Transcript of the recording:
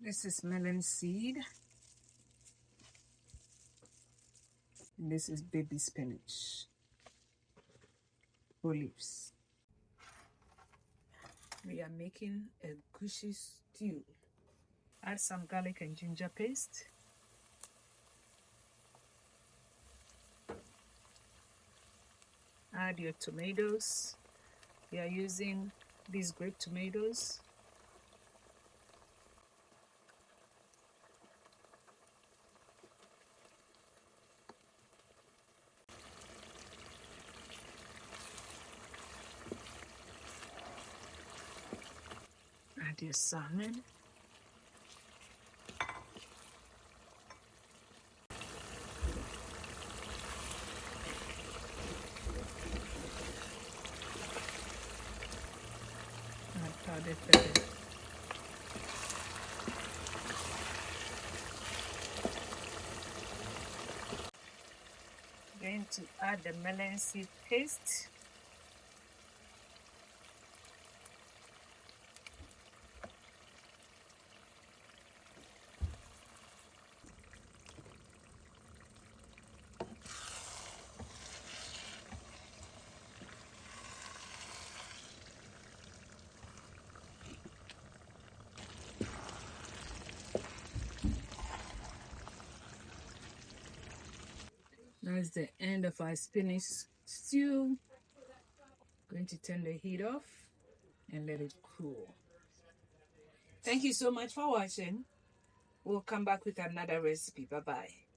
This is melon seed. And this is baby spinach. Olives. We are making a gushy stew. Add some garlic and ginger paste. Add your tomatoes. We are using these grape tomatoes. Add your salmon. Add powdered pepper. Going to add the melon seed paste. That's the end of our spinach stew. Going to turn the heat off and let it cool. Thank you so much for watching. We'll come back with another recipe. Bye-bye.